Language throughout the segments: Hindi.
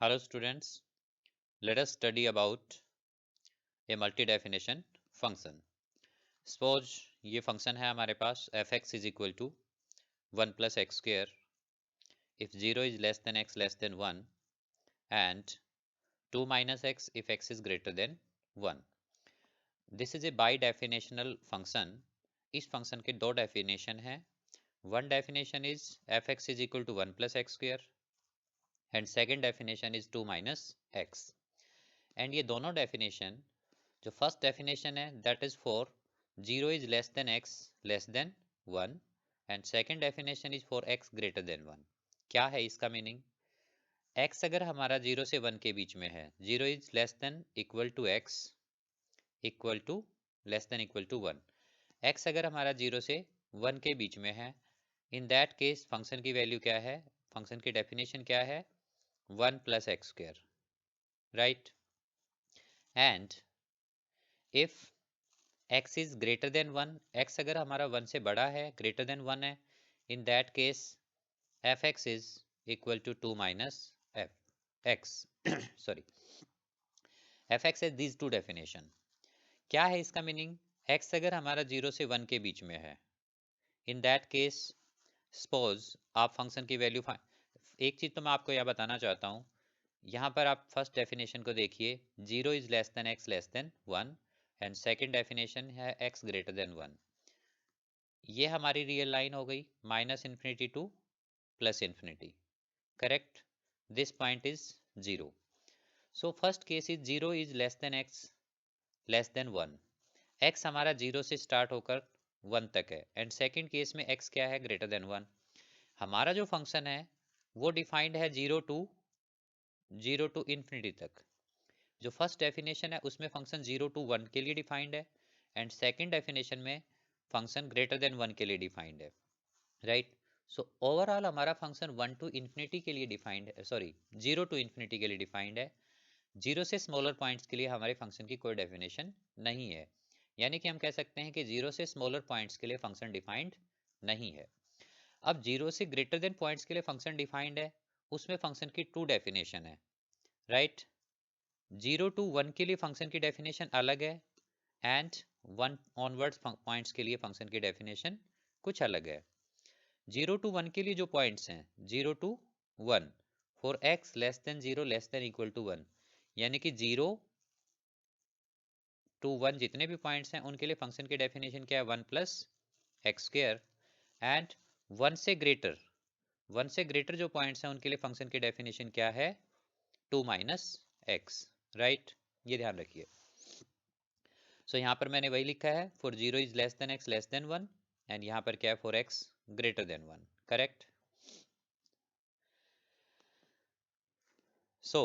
Hello students, let us study about a multi-definition function. Suppose ये function है हमारे पास fx is equal to 1 plus x square if 0 is less than x less than 1 and 2 minus x if x is greater than 1. This is a bi-definitional function. इस function के दो definition हैं. One definition is fx is equal to 1 plus x square and second definition is 2 minus x. And ये दोनों definition जो फर्स्ट डेफिनेशन है that is for 0 is less then x less then 1 and second definition is for x greater than 1. क्या है इसका मीनिंग? x अगर हमारा 0 से 1 के बीच में है, 0 is less than equal to x equal to less than equal to 1. x अगर हमारा 0 से 1 के बीच में है, इन दैट केस फंक्शन की वैल्यू क्या है? फंक्शन की डेफिनेशन क्या है? 1 plus x square, right. And if x is greater than 1, x अगर हमारा 1 से बड़ा है, ग्रेटर देन 1 है, in that case fx is equal to 2 minus x. Sorry, fx है दीज टू डेफिनेशन. क्या है इसका मीनिंग? x अगर हमारा 0 से 1 के बीच में है, इन दैट केस सपोज आप फंक्शन की वैल्यू एक चीज तो मैं आपको यह बताना चाहता हूँ, यहाँ पर आप फर्स्ट डेफिनेशन को देखिए, 0 is less then x less then 1 and second definition है x ग्रेटर देन 1. ये हमारी रियल लाइन हो गई minus infinity two plus infinity, correct. This point is 0. So first case is 0 is less then x less then 1. x हमारा 0 से स्टार्ट होकर 1 तक है एंड सेकेंड केस में x क्या है? Greater than 1. हमारा जो फंक्शन है वो डिफाइंड है 0 टू इन्फिनिटी तक. जो फर्स्ट डेफिनेशन है उसमें फंक्शन 0 टू 1 के लिए डिफाइंड है एंड सेकंड डेफिनेशन में फंक्शन ग्रेटर देन 1 के लिए डिफाइंड है, राइट. सो ओवरऑल हमारा फंक्शन 1 टू इन्फिनिटी के लिए डिफाइंड है, सॉरी 0 टू इन्फिनिटी के लिए डिफाइंड है. 0 से स्मॉलर पॉइंट्स के लिए हमारे फंक्शन की कोई डेफिनेशन नहीं है, यानी कि हम कह सकते हैं कि 0 से स्मॉलर पॉइंट्स के लिए फंक्शन डिफाइंड नहीं है. अब 0 से ग्रेटर देन पॉइंट्स के लिए फंक्शन डिफाइंड है, उसमें फंक्शन की टू डेफिनेशन है, राइट. 0 टू 1 के लिए फंक्शन की डेफिनेशन अलग है एंड 1 ऑनवर्ड्स पॉइंट्स के लिए फंक्शन की डेफिनेशन कुछ अलग है. 0 टू 1 के लिए जो पॉइंट्स हैं 0 to 1 for x less than 0 less than equal to 1, यानी कि 0 टू 1 जितने भी पॉइंट्स हैं उनके लिए फंक्शन की डेफिनेशन क्या है? 1 प्लस एक्स स्क्वायर. एंड 1 से ग्रेटर जो पॉइंट्स हैं उनके लिए फंक्शन की डेफिनेशन क्या है? 2 माइनस एक्स, राइट. ये ध्यान रखिए. सो यहाँ पर मैंने वही लिखा है, for 0 is less then x less then 1 and यहाँ पर क्या है? For x greater than 1, correct. So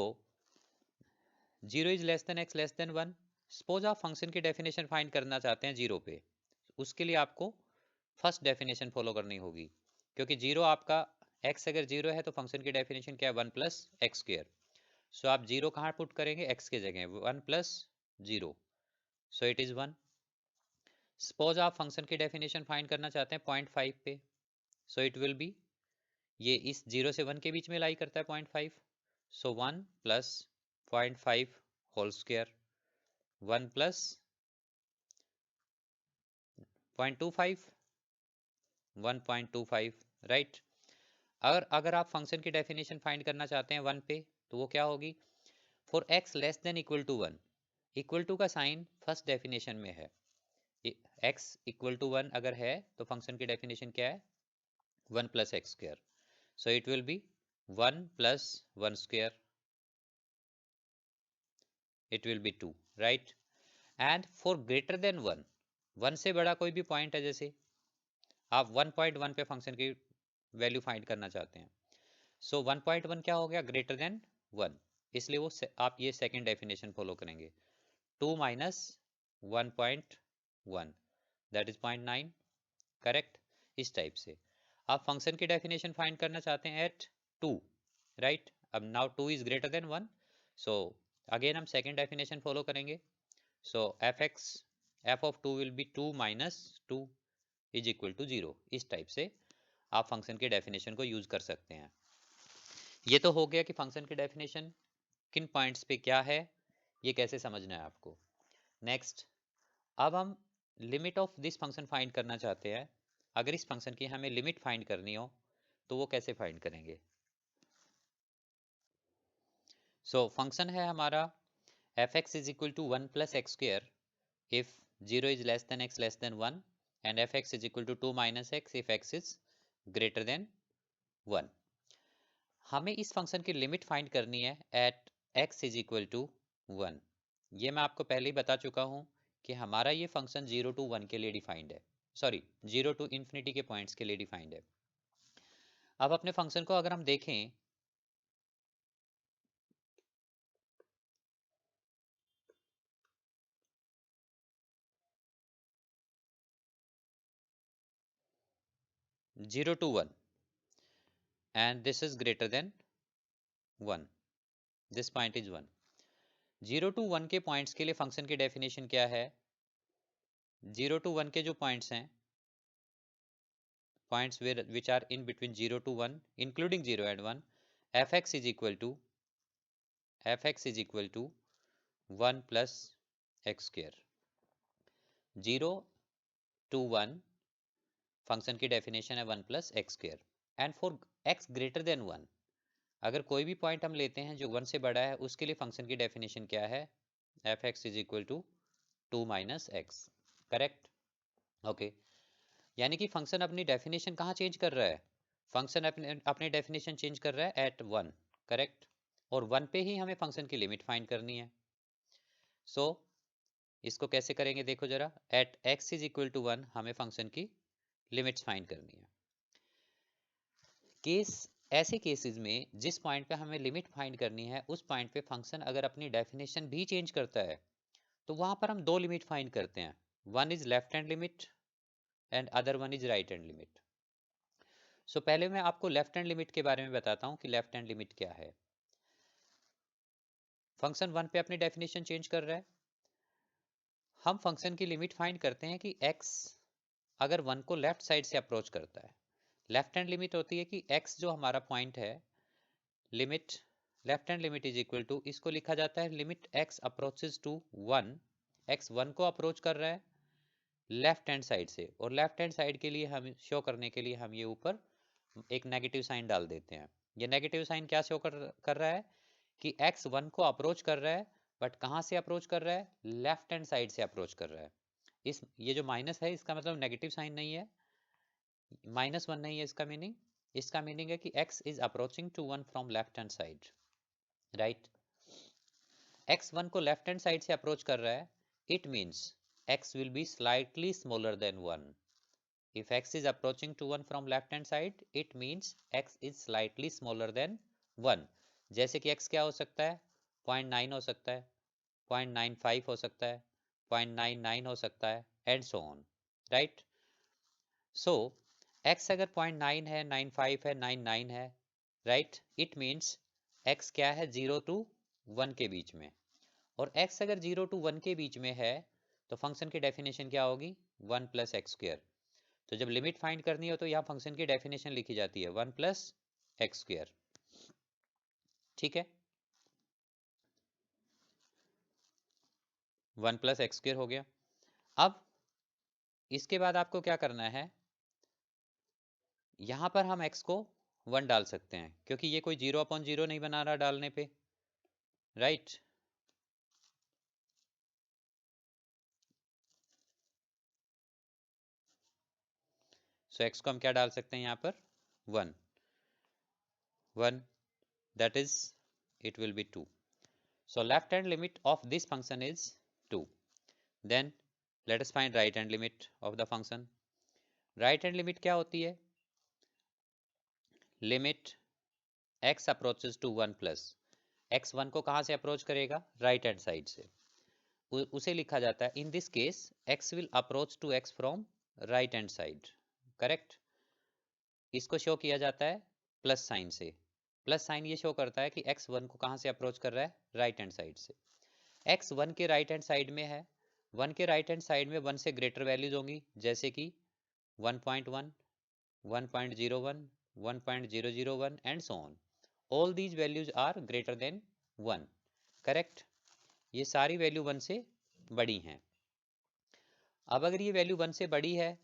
0 is less then x less then 1. Suppose आप फंक्शन की डेफिनेशन फाइंड करना चाहते हैं 0 पे, उसके लिए आपको फर्स्ट डेफिनेशन फॉलो करनी होगी, क्योंकि 0 आपका x अगर 0 है तो फंक्शन की डेफिनेशन क्या है? 1 प्लस एक्स स्क्वायर. सो आप 0 कहाँ पुट करेंगे? x के जगह 1 plus 0, so it is 1. Suppose आप फंक्शन की डेफिनेशन फाइंड करना चाहते हैं 0.5 पे, सो इट विल बी, ये इस 0 से 1 के बीच में लाई करता है 0.5, so 1 plus 0.5 whole square, 1 plus 0.25, 1.25, right. अगर आप फंक्शन की डेफिनेशन फाइंड करना चाहते हैं 1 पे, तो वो क्या होगी? For x less than equal to 1, equal to का साइन फर्स्ट डेफिनेशन में है, x इक्वल टू 1 अगर है तो फंक्शन की डेफिनेशन क्या है? 1 plus x square, so it will B 1 plus 1 square, it will be 2, right. And for greater than 1, 1 से बड़ा कोई भी पॉइंट है, जैसे आप 1.1 पे फंक्शन की वैल्यू फाइंड करना चाहते हैं, सो 1.1 क्या हो गया? ग्रेटर देन 1, इसलिए वो आप ये सेकंड डेफिनेशन फॉलो करेंगे, 2 माइनस 1.1 दैट इज 0.9, करेक्ट. इस टाइप से आप फंक्शन की डेफिनेशन फाइंड करना चाहते हैं एट 2, राइट. अब now 2 is greater than 1, so again हम सेकंड डेफिनेशन फॉलो करेंगे, so f of 2 will be 2 minus 2 is equal to 0. इस टाइप से आप फंक्शन के डेफिनेशन को यूज कर सकते हैं. ये तो हो गया कि फंक्शन की डेफिनेशन किन पॉइंट्स पे क्या है, ये कैसे समझना है आपको। नेक्स्ट, अब हम limit of this function find करना चाहते हैं। अगर इस फंक्शन की हमें लिमिट फाइंड करनी हो तो वो कैसे फाइंड करेंगे। सो फंक्शन है हमारा F X is equal to 1 plus X square if 0 is less than x less than 1 and fx is equal to 2 minus x if x is greater than 1। हमें इस फंक्शन की लिमिट फाइंड करनी है at x is equal to 1। ये मैं आपको पहले ही बता चुका हूँ कि हमारा ये फंक्शन 0 to 1 के लिए डिफाइंड है, सॉरी 0 to इन्फिनिटी के पॉइंट्स के लिए डिफाइंड है। अब अपने फंक्शन को अगर हम देखें, zero to one and this is greater than 1, this point is 1। 0 to 1 के पॉइंट्स के लिए फंक्शन की डेफिनेशन क्या है। 0 to 1 के जो पॉइंट्स हैं, points where which are in between 0 to 1 including 0 and 1, fx is equal to 1 plus x square। 0 to 1 function की डेफिनेशन है 1 plus x square and for x greater than 1, अगर कोई भी पॉइंट हम लेते हैं जो 1 से बड़ा है उसके लिए फंक्शन की डेफिनेशन क्या है, fx is equal to 2 minus x। Correct, okay. यानी कि फंक्शन अपनी डेफिनेशन कहाँ चेंज कर रहा है, फंक्शन अपने डेफिनेशन चेंज कर रहा है एट 1। करेक्ट, और 1 पे ही हमें फंक्शन की लिमिट फाइंड करनी है। सो इसको कैसे करेंगे देखो जरा, at x is equal to 1 हमें फंक्शन की लिमिट्स फाइंड करनी है। ऐसे केसेस में जिस पॉइंट पे हमें लिमिट फाइंड करनी है उस पॉइंट पे फंक्शन अगर अपनी डेफिनेशन भी चेंज करता है तो वहां पर हम दो लिमिट फाइंड करते हैं, one is left hand limit and other one is right hand limit. So पहले मैं आपको लेफ्ट हैंड लिमिट के बारे में बताता हूं कि लेफ्ट हैंड लिमिट क्या है। फंक्शन 1 पे अपनी डेफिनेशन चेंज कर रहा है, हम फंक्शन की लिमिट फाइंड करते हैं कि x अगर 1 को लेफ्ट साइड से अप्रोच करता है। लेफ्ट हैंड लिमिट होती है कि x जो हमारा पॉइंट है, limit left hand limit is equal to, इसको लिखा जाता है limit x approaches to 1, x 1 को अप्रोच कर रहा है लेफ्ट हैंड साइड से, और लेफ्ट हैंड साइड के लिए हम शो करने के लिए हम ये ऊपर एक नेगेटिव साइन डाल देते हैं। ये नेगेटिव साइन क्या शो कर रहा है कि x 1 को अप्रोच कर रहा है, बट कहाँ से अप्रोच कर रहा है, लेफ्ट हैंड साइड से अप्रोच कर रहा है। इस ये जो माइनस है इसका मतलब नेगेटिव साइन नहीं है, -1 नहीं है इसका मीनिंग। इसका मीनिंग है कि x is approaching to 1 from left hand side, right. x 1 को लेफ्ट हैंड साइड से अप्रोच कर रहा है, it means x will be slightly smaller than 1। If x is approaching to 1 from left hand side, it means x is slightly smaller than 1। जैसे कि x क्या हो सकता है, 0.9 हो सकता है, 0.95 हो सकता है, 0.99 हो सकता है, and so on, right. So x अगर 0.9 है, 95 है, 99 है, राइट, इट मीन्स x क्या है, 0 to 1 के बीच में। और x अगर 0 to 1 के बीच में है तो फंक्शन की डेफिनेशन क्या होगी, 1 plus x square। तो जब लिमिट फाइंड करनी हो तो यहाँ फंक्शन की डेफिनेशन लिखी जाती है 1 plus x square। ठीक है, 1 plus x square हो गया। अब इसके बाद आपको क्या करना है, यहाँ पर हम x को 1 डाल सकते हैं क्योंकि ये कोई 0/0 नहीं बना रहा डालने पे, राइट। सो x को हम क्या डाल सकते हैं यहाँ पर, 1 1, that is it will be 2। So left hand limit of this function is 2। Then let us find right hand limit of the function। right hand limit क्या होती है, limit x approaches to 1 plus x 1 को कहां से अप्रोच करेगा, राइट हैंड साइड से, उसे लिखा जाता है, in this case x will approach to x from right hand side. Correct, इसको शो किया जाता है प्लस साइन से। प्लस साइन ये शो करता है कि x 1 को कहां से अप्रोच कर रहा है, राइट हैंड साइड से। x 1 के राइट हैंड साइड में है, 1 के राइट हैंड साइड में 1 से ग्रेटर वैल्यूज होंगी, जैसे कि 1.1, 1.01, 1.001 and so on। all these values are greater than 1। Correct. ये सारी वैल्यू 1 से बड़ी हैं। अब अगर ये वैल्यू 1 से बड़ी है,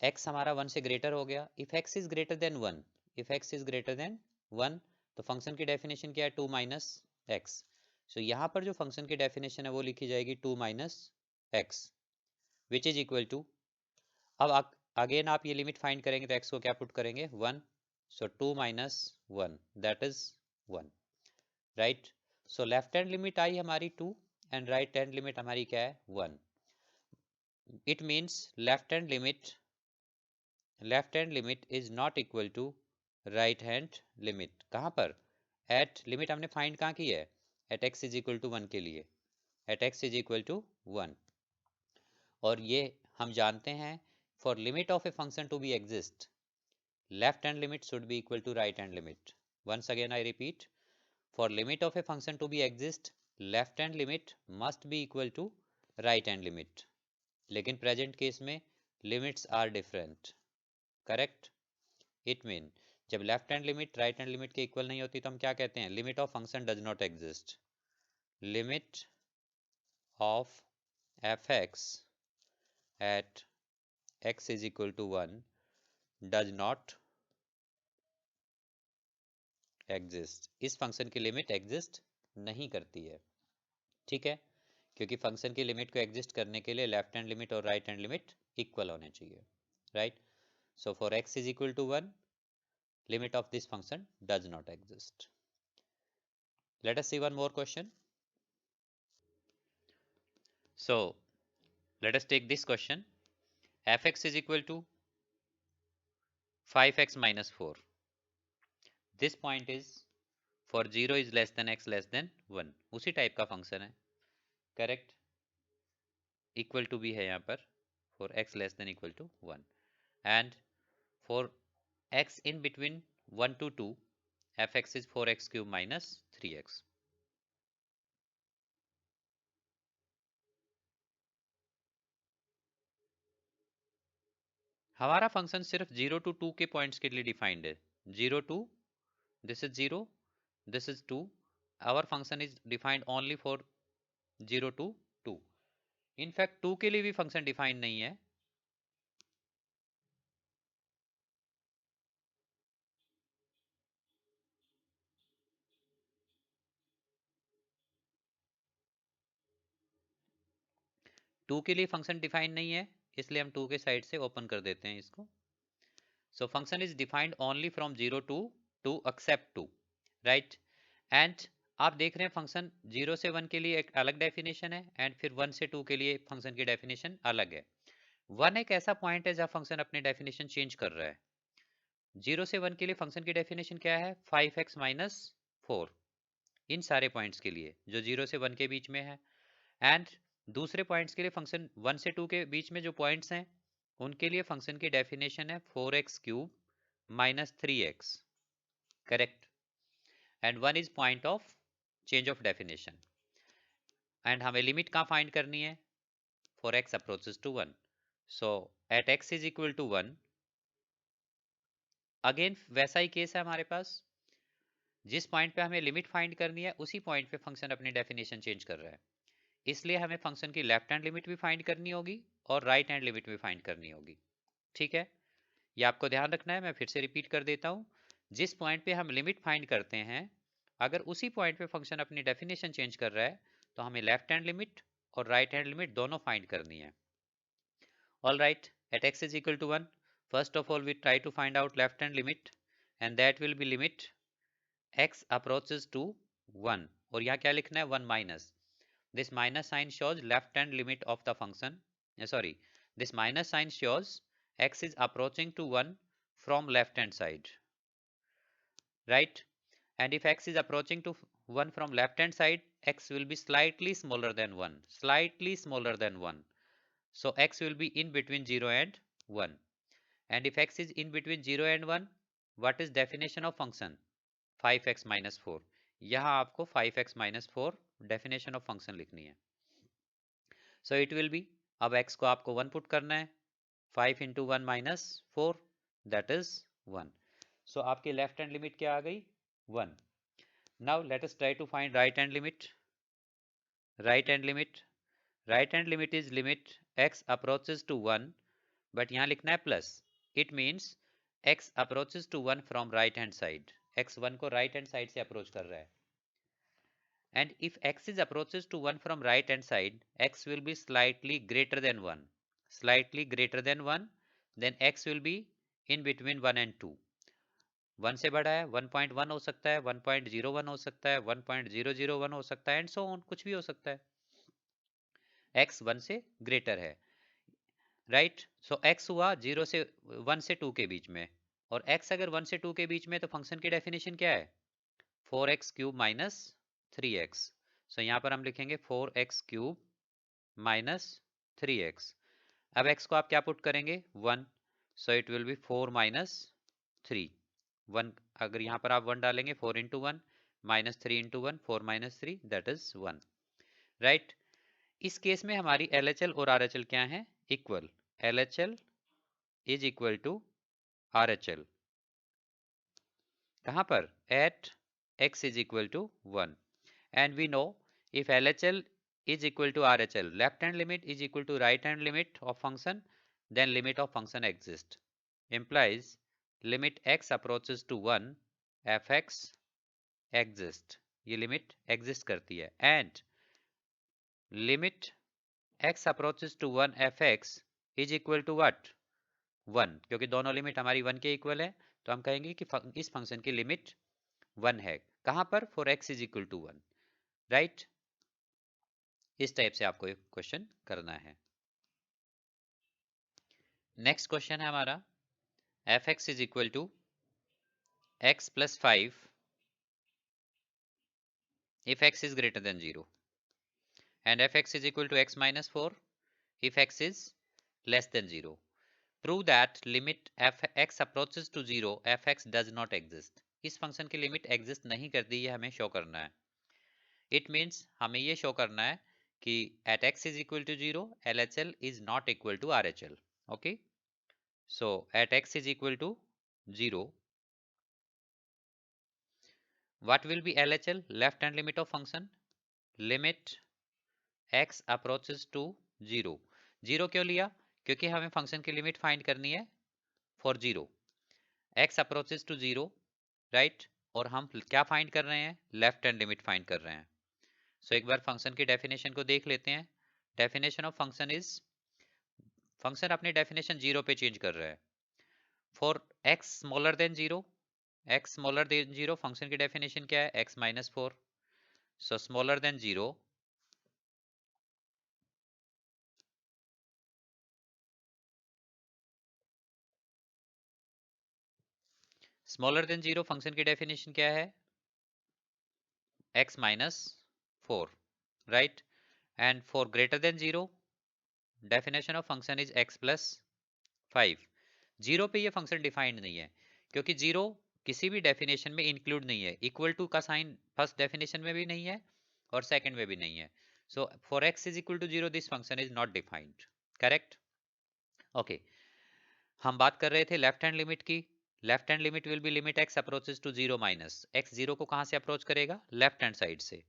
x हमारा 1 से ग्रेटर हो गया, if x is greater than 1, if x is greater than 1, तो फंक्शन की डेफिनेशन क्या है? 2 माइनस एक्स। सो यहाँ पर जो फंक्शन की डेफिनेशन है वो लिखी जाएगी 2 minus X, which is equal to, अब अगेन आप ये लिमिट फाइंड करेंगे तो x को क्या पुट करेंगे? 1। So 2 minus 1 that is 1, right. So left hand limit आई हमारी 2 एंड राइट हैंड लिमिट हमारी क्या है? 1। It means left hand limit is not equal to right hand limit. कहाँ पर? एट लिमिट हमने फाइंड कहाँ की है? At x is equal to 1 के लिए, at x is equal to 1। और ये हम जानते हैं, for limit of a function to be exist, left hand limit should be equal to right hand limit. Once again I repeat, for limit of a function to be exist, left hand limit must be equal to right hand limit. लेकिन present case में limits are different. Correct? It mean जब left hand limit right hand limit के equal नहीं होती तो हम क्या कहते हैं? Limit of function does not exist. Limit of fx at x is equal to 1 does not exist. इस फंक्शन की लिमिट एग्जिस्ट नहीं करती है, ठीक है, क्योंकि फंक्शन की लिमिट को एग्जिस्ट करने के लिए लेफ्ट हैंड लिमिट और राइट हैंड लिमिट इक्वल होने चाहिए, right. So for x is equal to 1, limit of this function does not exist. Let us see one more question. So let us take this question, fx is equal to 5x minus 4. This point is for 0 is less than x less than 1. उसी टाइप का फंक्शन है, करेक्ट। इक्वल टू भी है यहाँ पर, for x less than equal to 1, and for x in between 1 to 2, fx is 4x cube minus 3x. हमारा फंक्शन सिर्फ 0 to 2 के पॉइंट्स के लिए डिफाइंड है। 0 to, this is 0, this is 2. our function is defined only for 0 to 2. in fact 2 के लिए भी फंक्शन डिफाइंड नहीं है। टू के लिए फंक्शन डिफाइंड नहीं है, इसलिए हम 2 के साइड से ओपन कर देते हैं इसको। So function is defined only from 0 to 2 except 2, right. And आप देख रहे हैं फंक्शन 0 से 1 के लिए एक अलग डेफिनेशन है एंड फिर 1 से 2 के लिए फंक्शन की डेफिनेशन अलग है। 1 एक ऐसा पॉइंट है जहां फंक्शन अपनी डेफिनेशन चेंज कर रहा है। 0 से 1 के लिए फंक्शन की डेफिनेशन क्या है? 5x माइनस 4, इन सारे पॉइंट्स के लिए जो 0 से 1 के बीच में है। एंड दूसरे पॉइंट्स के लिए फंक्शन 1 से 2 के बीच में जो पॉइंट्स हैं उनके लिए फंक्शन की डेफिनेशन है 4x cube minus 3x, correct. And 1 is point of change of definition. And हमें लिमिट कहाँ फाइंड करनी है? For x approaches to 1, so at x is equal to 1, again वैसा ही केस है हमारे पास, जिस पॉइंट पे हमें लिमिट फाइंड करनी है उसी पॉइंट पे फंक्शन अपनी डेफिनेशन चेंज कर रहा है, इसलिए हमें फंक्शन की लेफ्ट हैंड लिमिट भी फाइंड करनी होगी और राइट हैंड लिमिट भी फाइंड करनी होगी, ठीक है। ये आपको ध्यान रखना है, मैं फिर से रिपीट कर देता हूँ। जिस पॉइंट पे हम लिमिट फाइंड करते हैं, अगर उसी पॉइंट पे फंक्शन अपनी डेफिनेशन चेंज कर रहा है तो हमें लेफ्ट हैंड लिमिट और राइट हैंड लिमिट दोनों फाइंड करनी है। All right, at x is equal to 1, first of all we try to find out left hand limit and that will be limit x approaches to 1, और यहाँ क्या लिखना है? 1 minus, this minus sign shows left hand limit of the function, sorry, this minus sign shows x is approaching to 1 from left hand side, right. And if x is approaching to 1 from left hand side, x will be slightly smaller than 1, slightly smaller than 1, so x will be in between 0 and 1. And if x is in between 0 and 1, what is definition of function? 5x minus 4. यहाँ आपको 5x minus 4 definition of function लिखनी है। सो इट विल बी, अब x को आपको 1 पुट करना है, 5 into 1 minus 4 that is 1। So आपकी लेफ्ट हैंड लिमिट क्या आ गई? 1। Now let us try to find right hand limit. Right hand limit, right hand limit is limit x approaches to 1, but यहाँ लिखना है plus, it means x approaches to 1 from right hand side, x 1 को राइट हैंड साइड से अप्रोच कर रहा है, and if x is approaches to 1 from right hand side, x will be slightly greater than 1, slightly greater than 1, then x will be in between 1 and 2, 1 से बड़ा है 1.1 हो सकता है, 1.01 हो सकता है, 1.001 हो सकता है, एंड सो ऑन, कुछ भी हो सकता है, x 1 से ग्रेटर है, राइट। सो x हुआ 0 से 1 से 2 के बीच में, और x अगर 1 से 2 के बीच में, तो फंक्शन की डेफिनेशन क्या है, 4x क्यूब माइनस 3x। सो यहाँ पर हम लिखेंगे 4x क्यूब माइनस 3x। अब x को आप क्या पुट करेंगे, 1, so it will be 4 minus 3, 1, अगर यहाँ पर आप 1 डालेंगे, 4 into 1 minus 3 into 1, 4 minus 3, that is 1, right. इस केस में हमारी LHL और RHL क्या है, equal, LHL is equal to RHL, कहाँ पर, at x is equal to 1, and we know if LHL is equal to RHL, left hand limit is equal to right hand limit of function, then limit of function exists, implies limit x approaches to 1 fx exist, ये लिमिट एग्जिस्ट करती है, and limit x approaches to 1 fx is equal to what, 1, क्योंकि दोनों लिमिट हमारी 1 के इक्वल है, तो हम कहेंगे कि इस फंक्शन की लिमिट 1 है, कहां पर, for x is equal to 1, right. इस टाइप से आपको एक क्वेश्चन करना है। नेक्स्ट क्वेश्चन है हमारा, F X is equal to X plus 5 if X is greater than 0, and F X is equal to X minus 4 if X is less than 0। Prove that limit F X approaches to 0 F X does not exist. इस फंक्शन की लिमिट एग्जिस्ट नहीं करती, ये हमें शो करना है। इट मीन्स हमें ये शो करना है कि at X is equal to 0 LHL is not equal to RHL, okay. So at x is equal to 0, what will be LHL, left hand limit of function, limit x approaches to 0, 0 क्यों लिया, क्योंकि हमें फंक्शन की लिमिट फाइंड करनी है for 0, x approaches to 0, right, और हम क्या फाइंड कर रहे हैं, लेफ्ट हैंड लिमिट फाइंड कर रहे हैं। सो एक बार फंक्शन की डेफिनेशन को देख लेते हैं। Definition of function is, function अपनी डेफिनेशन 0 पे चेंज कर रहा है, for x smaller than 0, x smaller than 0 function की डेफिनेशन क्या है, x minus 4, so smaller than 0, smaller than 0 function की डेफिनेशन क्या है, x minus 4, right, and for greater than 0 definition of function is x plus 5। 0 पे ये फंक्शन डिफाइंड नहीं है, क्योंकि 0 किसी भी डेफिनेशन में इंक्लूड नहीं है, इक्वल टू का साइन फर्स्ट डेफिनेशन में भी नहीं है और सेकंड में भी नहीं है। So for x is equal to 0 this function is not defined, correct, okay. हम बात कर रहे थे लेफ्ट हैंड लिमिट की। Left hand limit will be limit x approaches to 0 minus x, 0 को कहां से अप्रोच करेगा, लेफ्ट हैंड साइड से।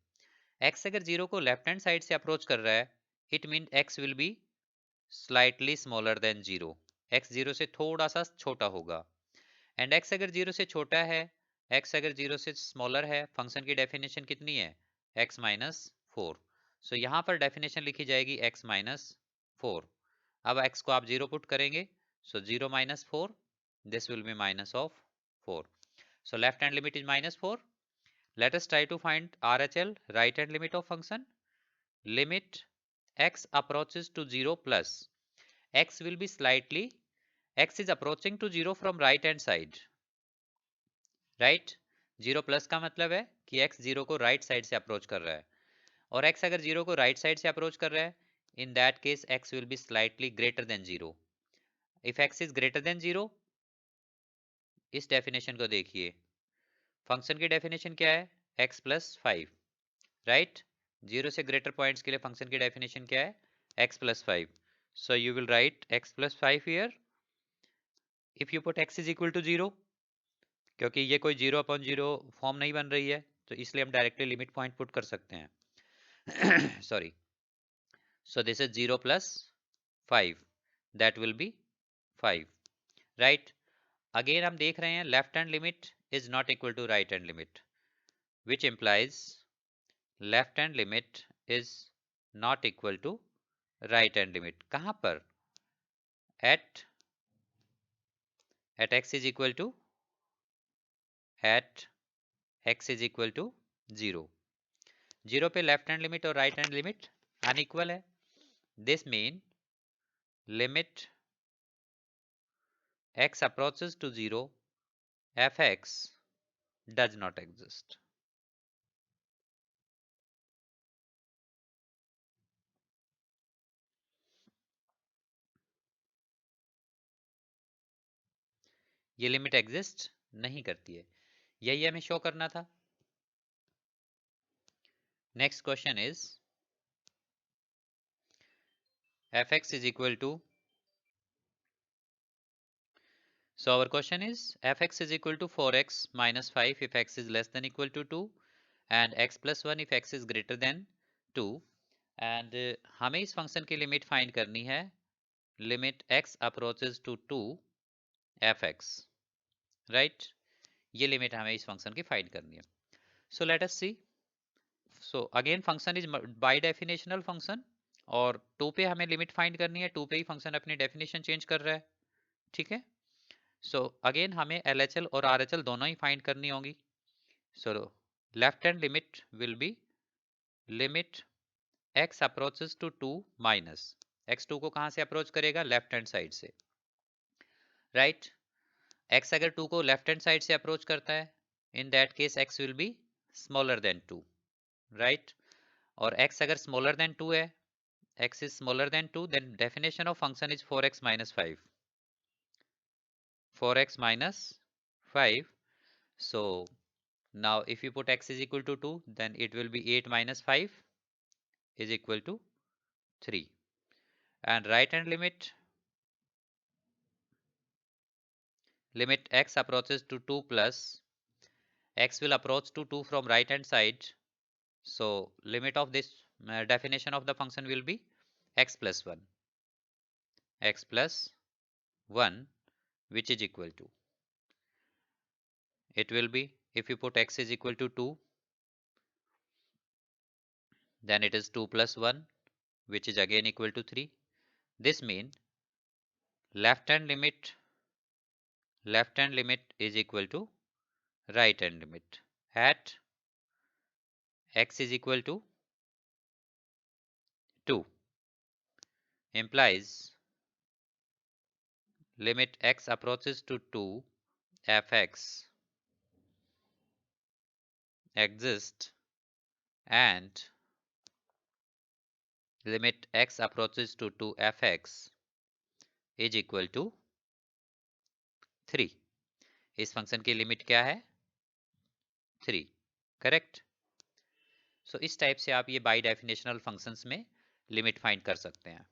x अगर 0 को लेफ्ट हैंड साइड से अप्रोच कर रहा है, it mean x will be slightly smaller than 0, x 0 से थोड़ा सा छोटा होगा, एंड x अगर 0 से छोटा है, x अगर 0 से स्मॉलर है, फंक्शन की डेफिनेशन कितनी है, x माइनस 4। सो यहाँ पर डेफिनेशन लिखी जाएगी x माइनस 4। अब x को आप 0 पुट करेंगे, so 0 minus 4, this will be minus of 4. So left hand limit is minus 4. Let us try to find RHL, right hand limit of function. Limit x approaches to 0 plus x will be slightly, x is approaching to 0 from right hand side, right? 0 plus का मतलब है कि x 0 को right side से approach कर रहा है, और x अगर 0 को right side से approach कर रहा है, in that case x will be slightly greater than 0. If x is greater than 0, इस डेफिनेशन को देखिए, फंक्शन की डेफिनेशन क्या है, x प्लस 5, राइट। 0 से ग्रेटर पॉइंट्स के लिए फंक्शन की डेफिनेशन क्या है, x plus 5। So you will write x plus 5 here if you put x is equal to 0, क्योंकि ये कोई 0 अपॉन 0 फॉर्म नहीं बन रही है, तो इसलिए हम डायरेक्टली लिमिट पॉइंट पुट कर सकते हैं। sorry, so this is 0 plus 5, that will be 5, right? Again हम देख रहे हैं left hand limit is not equal to right hand limit, which implies left hand limit is not equal to right hand limit. कहां पर? at x is equal to at x is equal to 0. 0 पे लेफ्ट हैंड लिमिट और राइट हैंड लिमिट अनइक्वल है. This mean limit x approaches to 0 fx does not exist. ये लिमिट एग्जिस्ट नहीं करती है, यही हमें शो करना था. Next question is fx is equal to, so our question is fx is equal to 4x minus 5 if x is less than equal to 2 and x plus 1 if x is greater than 2. and हमें इस फंक्शन की लिमिट फाइंड करनी है, limit x approaches to 2 fx, right? ये लिमिट हमें इस फंक्शन की फाइंड करनी है. So let us see. So again function is by definitional function और 2 पे हमें लिमिट फाइंड करनी है. 2 पे ही फंक्शन अपनी डेफिनेशन चेंज कर रहा है, ठीक है? सो अगेन हमें LHL और RHL दोनों ही फाइंड करनी होगी. So left hand limit will be limit x approaches to 2 minus x 2 को कहां से अप्रोच करेगा? लेफ्ट हैंड साइड से, राइट? x अगर 2 को लेफ्ट हैंड साइड से अप्रोच करता है, in that case x will be smaller than 2, right? और x अगर स्मॉलर देन 2 है, x is smaller than 2, then definition of function is 4x minus 5. 4x minus 5. So now if you put x is equal to 2, then it will be 8 minus 5 is equal to 3. And right hand limit x approaches to 2 plus x will approach to 2 from right hand side. So limit of this definition of the function will be x plus 1. X plus 1, which is equal to, it will be, if you put x is equal to 2, then it is 2 plus 1, which is again equal to 3. This means left hand limit is equal to right hand limit at x is equal to 2, implies limit x approaches to 2 fx exists and limit x approaches to 2 fx is equal to 3. इस फंक्शन की लिमिट क्या है? 3, करेक्ट? सो इस टाइप से आप ये बाई डेफिनेशनल फंक्शंस में लिमिट फाइंड कर सकते हैं.